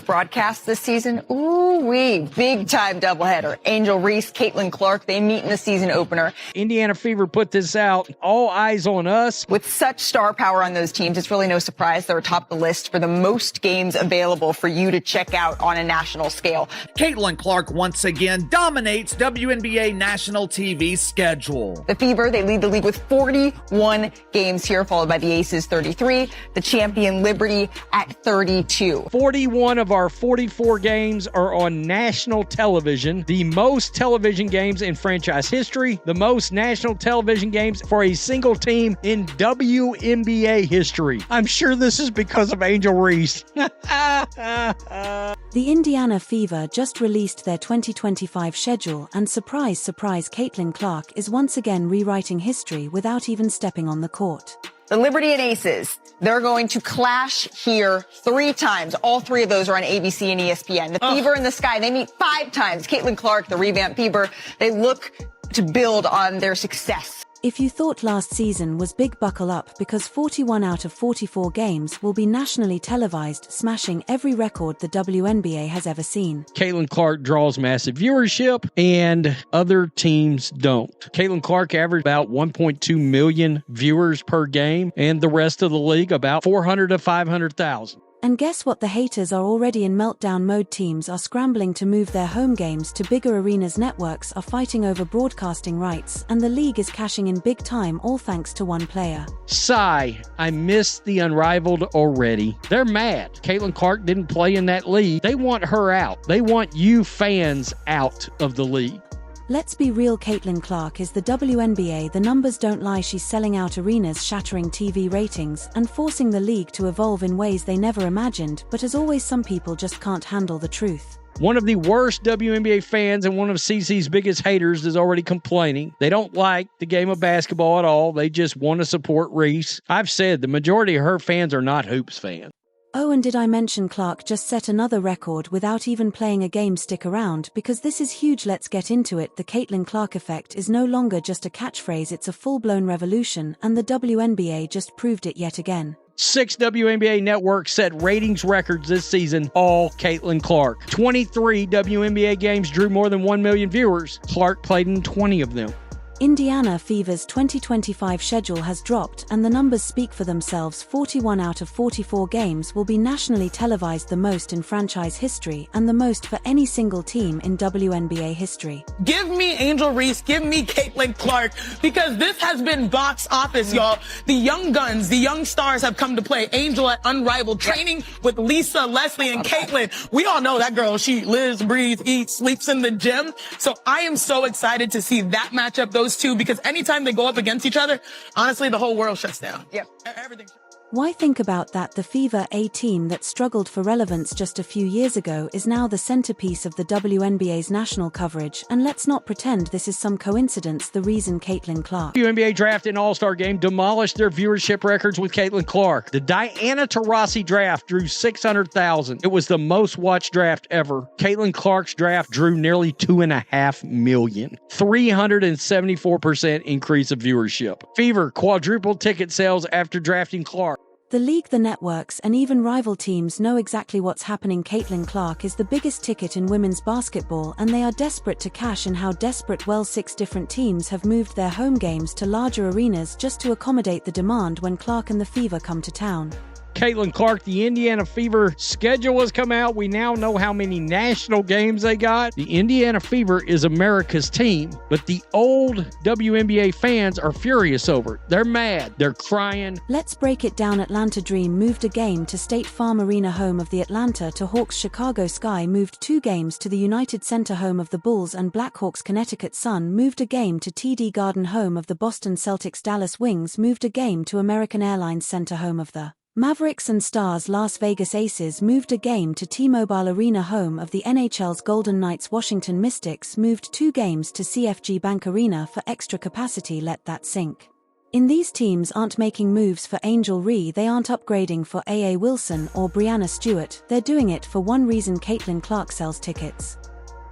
broadcast this season. Ooh-wee, big-time doubleheader. Angel Reese, Caitlin Clark, they meet in the season opener. Indiana Fever put this out. All eyes on us. With such star power on those teams, it's really no surprise they're atop the list for the most games available for you to check out on a national scale. Caitlin Clark once again dominates WNBA national TV schedule. The Fever, they lead the league with 41 games here, followed by the Aces 33, the champion Liberty at 32. 41 of our 44 games are on national television, the most television games in franchise history, the most national television games for a single team in WNBA history. I'm sure this is because of Angel Reese. The Indiana Fever just released their 2025 schedule, and surprise, surprise, Caitlin Clark is once again rewriting history without even stepping on the court. The Liberty and Aces, they're going to clash here 3 times. All 3 of those are on ABC and ESPN. The Fever and the Sky, they meet 5 times. Caitlin Clark, the revamped Fever, they look to build on their success. If you thought last season was big, buckle up, because 41 out of 44 games will be nationally televised, smashing every record the WNBA has ever seen. Caitlin Clark draws massive viewership, and other teams don't. Caitlin Clark averaged about 1.2 million viewers per game, and the rest of the league about 400 to 500,000. And guess what? The haters are already in meltdown mode. Teams are scrambling to move their home games to bigger arenas. Networks are fighting over broadcasting rights, and the league is cashing in big time, all thanks to one player. Sigh, I miss the unrivaled already. They're mad. Caitlin Clark didn't play in that league. They want her out. They want you fans out of the league. Let's be real, Caitlin Clark is the WNBA. The numbers don't lie. She's selling out arenas, shattering TV ratings, and forcing the league to evolve in ways they never imagined. But as always, some people just can't handle the truth. One of the worst WNBA fans and one of CC's biggest haters is already complaining. They don't like the game of basketball at all. They just want to support Reese. I've said the majority of her fans are not Hoops fans. Oh, and did I mention Clark just set another record without even playing a game? Stick around, because this is huge. Let's get into it. The Caitlin Clark effect is no longer just a catchphrase, it's a full-blown revolution, and the WNBA just proved it yet again. 6 WNBA networks set ratings records this season, all Caitlin Clark. 23 WNBA games drew more than 1 million viewers. Clark played in 20 of them. Indiana Fever's 2025 schedule has dropped, and the numbers speak for themselves. 41 out of 44 games will be nationally televised, the most in franchise history, and the most for any single team in WNBA history. Give me Angel Reese, give me Caitlin Clark, because this has been box office, y'all. The young guns, the young stars have come to play. Angel at Unrivaled, training with Lisa, Leslie, and Caitlin. We all know that girl. She lives, breathes, eats, sleeps in the gym. So I am so excited to see that matchup, those two, because anytime they go up against each other, honestly, the whole world shuts down. Yep. Everything. Why think about that? The Fever, a team that struggled for relevance just a few years ago, is now the centerpiece of the WNBA's national coverage, and let's not pretend this is some coincidence. The reason Caitlin Clark. WNBA draft and All-Star game demolished their viewership records with Caitlin Clark. The Diana Taurasi draft drew 600,000. It was the most watched draft ever. Caitlin Clark's draft drew nearly 2.5 million. 374% increase of viewership. Fever quadrupled ticket sales after drafting Clark. The league, the networks, and even rival teams know exactly what's happening. Caitlin Clark is the biggest ticket in women's basketball, and they are desperate to cash in. How desperate? Well, 6 different teams have moved their home games to larger arenas just to accommodate the demand when Clark and the Fever come to town. Caitlin Clark, the Indiana Fever schedule has come out. We now know how many national games they got. The Indiana Fever is America's team, but the old WNBA fans are furious over it. They're mad. They're crying. Let's break it down. Atlanta Dream moved a game to State Farm Arena, home of the Atlanta to Hawks. Chicago Sky moved 2 games to the United Center, home of the Bulls and Blackhawks. Connecticut Sun moved a game to TD Garden, home of the Boston Celtics. Dallas Wings moved a game to American Airlines Center, home of the Mavericks and Stars. Las Vegas Aces moved a game to T-Mobile Arena, home of the NHL's Golden Knights. Washington Mystics moved 2 games to CFG Bank Arena for extra capacity. Let that sink in. These teams aren't making moves for Angel Reese, they aren't upgrading for A.A. Wilson or Brianna Stewart. They're doing it for one reason: Caitlin Clark sells tickets.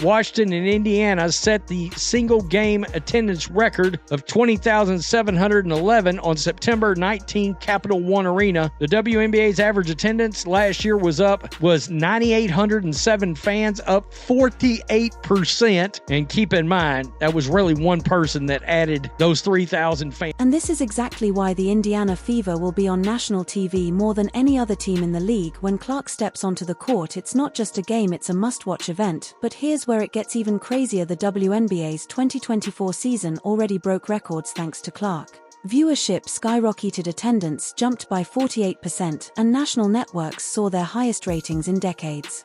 Washington and Indiana set the single game attendance record of 20,711 on September 19 Capital One Arena. The WNBA's average attendance last year was 9,807 fans, up 48%. And keep in mind, that was really one person that added those 3,000 fans. And this is exactly why the Indiana Fever will be on national TV more than any other team in the league. When Clark steps onto the court, it's not just a game, it's a must-watch event. But here's where it gets even crazier. The WNBA's 2024 season already broke records thanks to Clark. Viewership skyrocketed, attendance jumped by 48%, and national networks saw their highest ratings in decades.